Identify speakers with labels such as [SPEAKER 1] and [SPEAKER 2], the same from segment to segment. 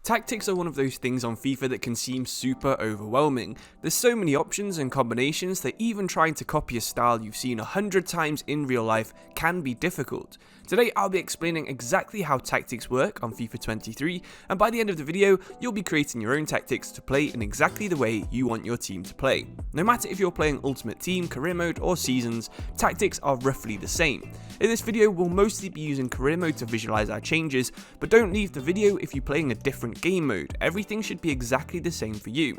[SPEAKER 1] Tactics are one of those things on FIFA that can seem super overwhelming. There's so many options and combinations that even trying to copy a style you've seen 100 times in real life can be difficult. Today I'll be explaining exactly how tactics work on FIFA 23, and by the end of the video you'll be creating your own tactics to play in exactly the way you want your team to play. No matter if you're playing Ultimate Team, Career Mode or Seasons, tactics are roughly the same. In this video we'll mostly be using Career Mode to visualize our changes, but don't leave the video if you're playing a different game mode. Everything should be exactly the same for you.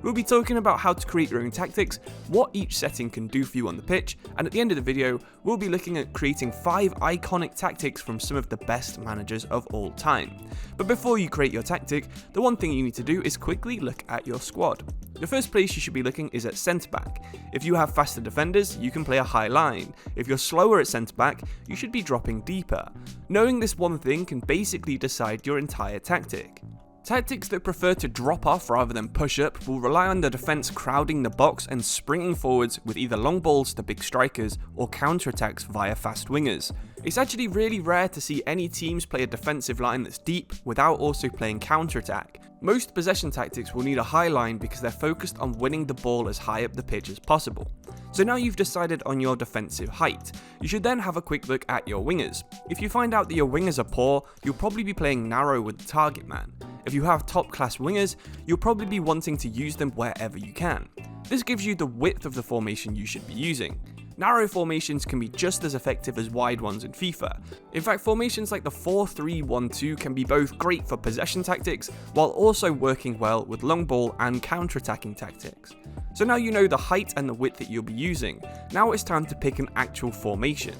[SPEAKER 1] We'll be talking about how to create your own tactics, what each setting can do for you on the pitch, and at the end of the video, we'll be looking at creating 5 iconic tactics from some of the best managers of all time. But before you create your tactic, the one thing you need to do is quickly look at your squad. The first place you should be looking is at centre back. If you have faster defenders, you can play a high line. If you're slower at centre back, you should be dropping deeper. Knowing this one thing can basically decide your entire tactic. Tactics that prefer to drop off rather than push up will rely on the defence crowding the box and springing forwards with either long balls to big strikers or counter-attacks via fast wingers. It's actually really rare to see any teams play a defensive line that's deep without also playing counter-attack. Most possession tactics will need a high line because they're focused on winning the ball as high up the pitch as possible. So now you've decided on your defensive height, you should then have a quick look at your wingers. If you find out that your wingers are poor, you'll probably be playing narrow with the target man. If you have top class wingers, you'll probably be wanting to use them wherever you can. This gives you the width of the formation you should be using. Narrow formations can be just as effective as wide ones in FIFA. In fact, formations like the 4-3-1-2 can be both great for possession tactics, while also working well with long ball and counter-attacking tactics. So now you know the height and the width that you'll be using. Now it's time to pick an actual formation.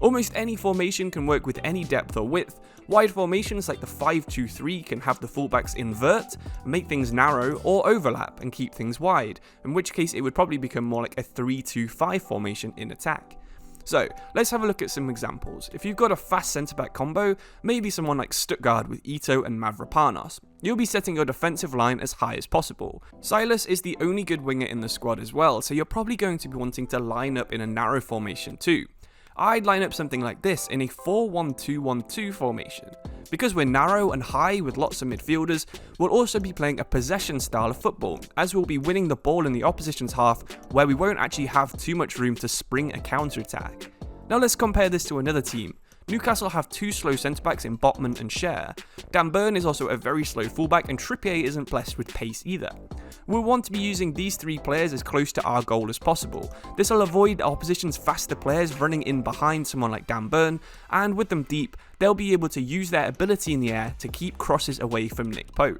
[SPEAKER 1] Almost any formation can work with any depth or width. Wide formations like the 5-2-3 can have the fullbacks invert, make things narrow, or overlap and keep things wide, in which case it would probably become more like a 3-2-5 formation in attack. So, let's have a look at some examples. If you've got a fast centre-back combo, maybe someone like Stuttgart with Ito and Mavropanos, you'll be setting your defensive line as high as possible. Silas is the only good winger in the squad as well, so you're probably going to be wanting to line up in a narrow formation too. I'd line up something like this in a 4-1-2-1-2 formation. Because we're narrow and high with lots of midfielders, we'll also be playing a possession style of football, as we'll be winning the ball in the opposition's half where we won't actually have too much room to spring a counter-attack. Now let's compare this to another team. Newcastle have 2 slow centre-backs in Botman and Cher. Dan Burn is also a very slow fullback, and Trippier isn't blessed with pace either. We'll want to be using these 3 players as close to our goal as possible. This will avoid the opposition's faster players running in behind someone like Dan Burn, and with them deep, they'll be able to use their ability in the air to keep crosses away from Nick Pope.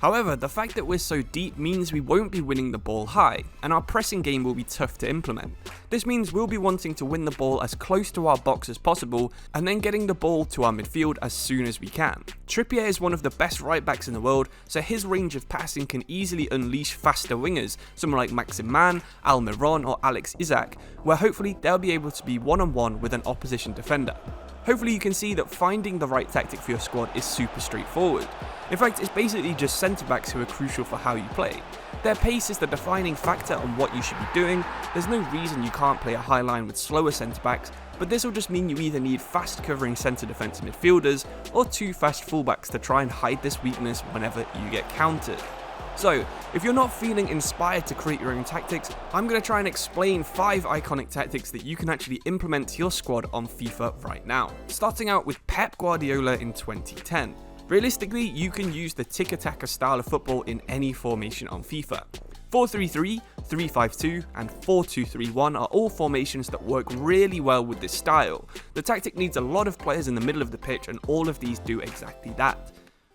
[SPEAKER 1] However, the fact that we're so deep means we won't be winning the ball high, and our pressing game will be tough to implement. This means we'll be wanting to win the ball as close to our box as possible, and then getting the ball to our midfield as soon as we can. Trippier is one of the best right backs in the world, so his range of passing can easily unleash faster wingers, someone like Maxim Mann, Almiron or Alex Isak, where hopefully they'll be able to be one-on-one with an opposition defender. Hopefully you can see that finding the right tactic for your squad is super straightforward. In fact, it's basically just centre-backs who are crucial for how you play. Their pace is the defining factor on what you should be doing. There's no reason you can't play a high line with slower centre-backs, but this will just mean you either need fast covering centre defence midfielders or 2 fast fullbacks to try and hide this weakness whenever you get countered. So, if you're not feeling inspired to create your own tactics, I'm going to try and explain 5 iconic tactics that you can actually implement to your squad on FIFA right now. Starting out with Pep Guardiola in 2010. Realistically, you can use the tiki-taka style of football in any formation on FIFA. 4-3-3, 3-5-2, and 4-2-3-1 are all formations that work really well with this style. The tactic needs a lot of players in the middle of the pitch, and all of these do exactly that.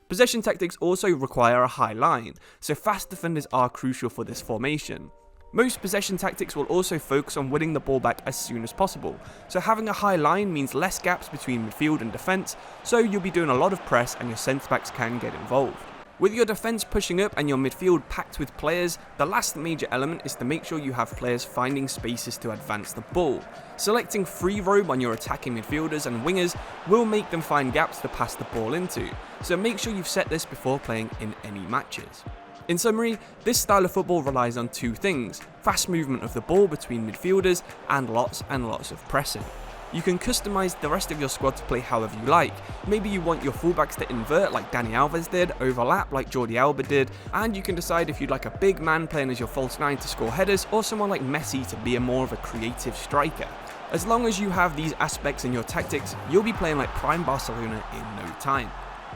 [SPEAKER 1] Possession tactics also require a high line, so fast defenders are crucial for this formation. Most possession tactics will also focus on winning the ball back as soon as possible, so having a high line means less gaps between midfield and defence, so you'll be doing a lot of press and your centre-backs can get involved. With your defence pushing up and your midfield packed with players, the last major element is to make sure you have players finding spaces to advance the ball. Selecting free roam on your attacking midfielders and wingers will make them find gaps to pass the ball into, so make sure you've set this before playing in any matches. In summary, this style of football relies on 2 things: fast movement of the ball between midfielders and lots of pressing. You can customize the rest of your squad to play however you like. Maybe you want your fullbacks to invert like Dani Alves did, overlap like Jordi Alba did, and you can decide if you'd like a big man playing as your false 9 to score headers, or someone like Messi to be more of a creative striker. As long as you have these aspects in your tactics, you'll be playing like prime Barcelona in no time.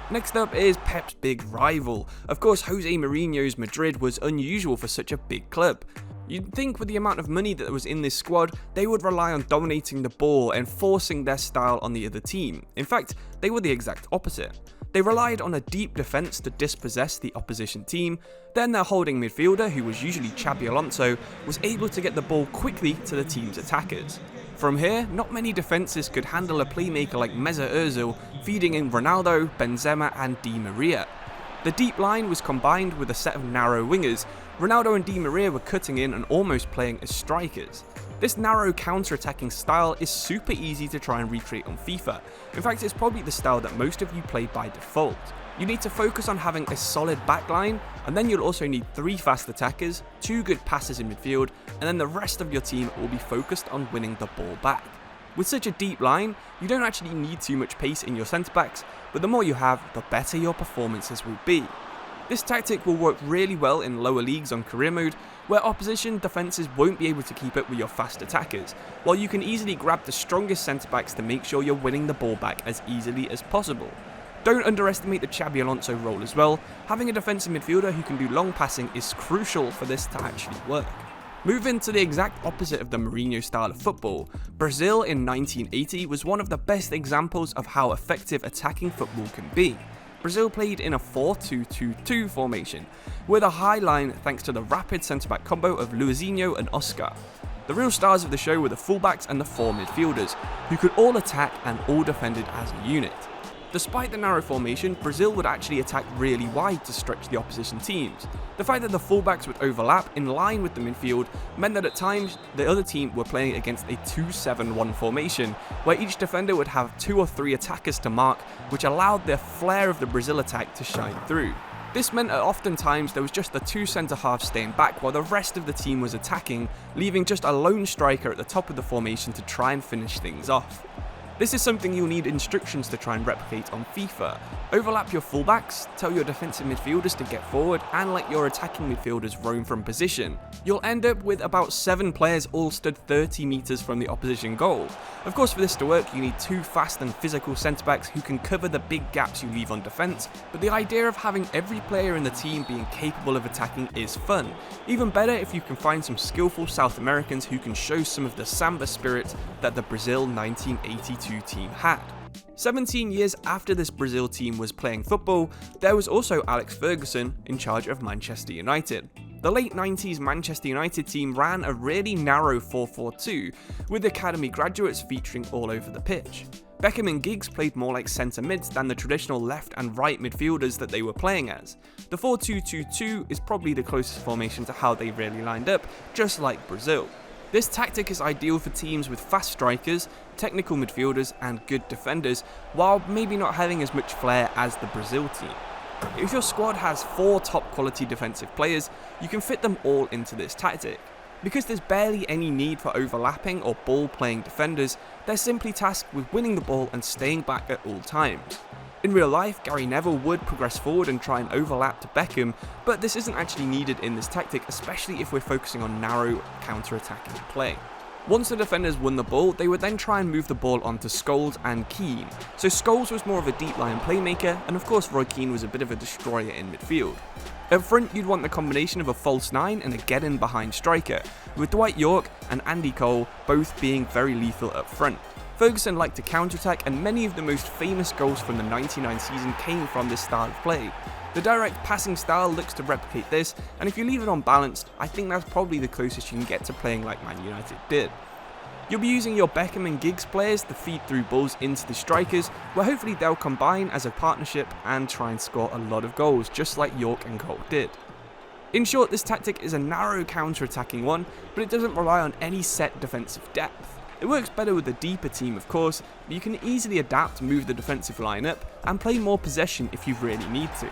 [SPEAKER 1] Next up is Pep's big rival. Of course, Jose Mourinho's Madrid was unusual for such a big club. You'd think with the amount of money that was in this squad, they would rely on dominating the ball and forcing their style on the other team. In fact, they were the exact opposite. They relied on a deep defence to dispossess the opposition team, then their holding midfielder, who was usually Xabi Alonso, was able to get the ball quickly to the team's attackers. From here, not many defences could handle a playmaker like Mesut Ozil, feeding in Ronaldo, Benzema and Di Maria. The deep line was combined with a set of narrow wingers. Ronaldo and Di Maria were cutting in and almost playing as strikers. This narrow counter-attacking style is super easy to try and recreate on FIFA. In fact, it's probably the style that most of you play by default. You need to focus on having a solid backline, and then you'll also need 3 fast attackers, 2 good passes in midfield, and then the rest of your team will be focused on winning the ball back. With such a deep line, you don't actually need too much pace in your centre backs, but the more you have, the better your performances will be. This tactic will work really well in lower leagues on career mode, where opposition defences won't be able to keep up with your fast attackers, while you can easily grab the strongest centre backs to make sure you're winning the ball back as easily as possible. Don't underestimate the Xabi Alonso role as well. Having a defensive midfielder who can do long passing is crucial for this to actually work. Moving to the exact opposite of the Mourinho style of football, Brazil in 1980 was one of the best examples of how effective attacking football can be. Brazil played in a 4-2-2-2 formation, with a high line thanks to the rapid centre-back combo of Luizinho and Oscar. The real stars of the show were the fullbacks and the 4 midfielders, who could all attack and all defended as a unit. Despite the narrow formation, Brazil would actually attack really wide to stretch the opposition teams. The fact that the fullbacks would overlap in line with the midfield meant that at times the other team were playing against a 2-7-1 formation, where each defender would have 2 or 3 attackers to mark, which allowed the flair of the Brazil attack to shine through. This meant that oftentimes there was just the 2 centre-halves staying back while the rest of the team was attacking, leaving just a lone striker at the top of the formation to try and finish things off. This is something you'll need instructions to try and replicate on FIFA. Overlap your fullbacks, tell your defensive midfielders to get forward, and let your attacking midfielders roam from position. You'll end up with about 7 players all stood 30 metres from the opposition goal. Of course, for this to work, you need 2 fast and physical centre-backs who can cover the big gaps you leave on defence, but the idea of having every player in the team being capable of attacking is fun. Even better if you can find some skillful South Americans who can show some of the Samba spirit that the Brazil 1982 team had. 17 years after this Brazil team was playing football, there was also Alex Ferguson in charge of Manchester United. The late 90s Manchester United team ran a really narrow 4-4-2, with academy graduates featuring all over the pitch. Beckham and Giggs played more like centre mids than the traditional left and right midfielders that they were playing as. The 4-2-2-2 is probably the closest formation to how they really lined up, just like Brazil. This tactic is ideal for teams with fast strikers, technical midfielders and good defenders, while maybe not having as much flair as the Brazil team. If your squad has 4 top quality defensive players, you can fit them all into this tactic. Because there's barely any need for overlapping or ball playing defenders, they're simply tasked with winning the ball and staying back at all times. In real life, Gary Neville would progress forward and try and overlap to Beckham, but this isn't actually needed in this tactic, especially if we're focusing on narrow counter-attacking play. Once the defenders won the ball, they would then try and move the ball onto Scholes and Keane. So Scholes was more of a deep line playmaker, and of course Roy Keane was a bit of a destroyer in midfield. Up front, you'd want the combination of a false 9 and a get-in behind striker, with Dwight Yorke and Andy Cole both being very lethal up front. Ferguson liked to counter-attack, and many of the most famous goals from the 99 season came from this style of play. The direct passing style looks to replicate this, and if you leave it unbalanced, I think that's probably the closest you can get to playing like Man United did. You'll be using your Beckham and Giggs players to feed through balls into the strikers, where hopefully they'll combine as a partnership and try and score a lot of goals, just like Yorke and Cole did. In short, this tactic is a narrow counter-attacking one, but it doesn't rely on any set defensive depth. It works better with a deeper team of course, but you can easily adapt to move the defensive line up and play more possession if you really need to.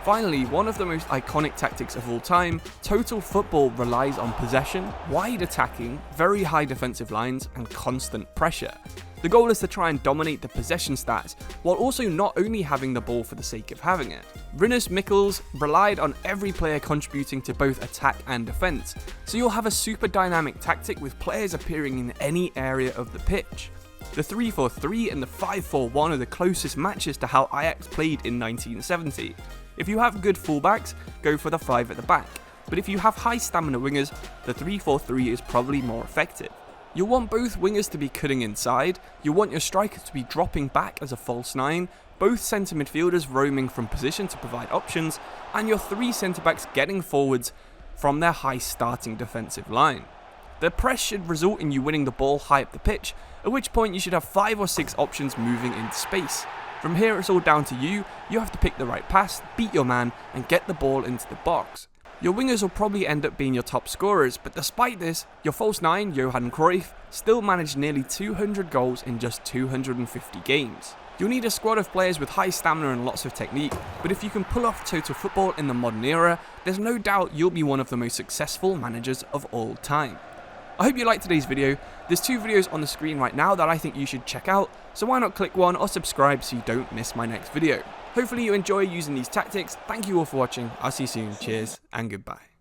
[SPEAKER 1] Finally, one of the most iconic tactics of all time, total football relies on possession, wide attacking, very high defensive lines and constant pressure. The goal is to try and dominate the possession stats, while also not only having the ball for the sake of having it. Rinus Michels relied on every player contributing to both attack and defence, so you'll have a super dynamic tactic with players appearing in any area of the pitch. The 3-4-3 and the 5-4-1 are the closest matches to how Ajax played in 1970. If you have good fullbacks, go for the 5 at the back, but if you have high stamina wingers, the 3-4-3 is probably more effective. You'll want both wingers to be cutting inside, you'll want your striker to be dropping back as a false 9, both centre midfielders roaming from position to provide options, and your 3 centre backs getting forwards from their high starting defensive line. The press should result in you winning the ball high up the pitch, at which point you should have 5 or 6 options moving into space. From here it's all down to you have to pick the right pass, beat your man, and get the ball into the box. Your wingers will probably end up being your top scorers, but despite this, your false 9, Johan Cruyff, still managed nearly 200 goals in just 250 games. You'll need a squad of players with high stamina and lots of technique, but if you can pull off total football in the modern era, there's no doubt you'll be one of the most successful managers of all time. I hope you liked today's video. There's 2 videos on the screen right now that I think you should check out, so why not click one or subscribe so you don't miss my next video. Hopefully you enjoy using these tactics. Thank you all for watching. I'll see you soon. Cheers and goodbye.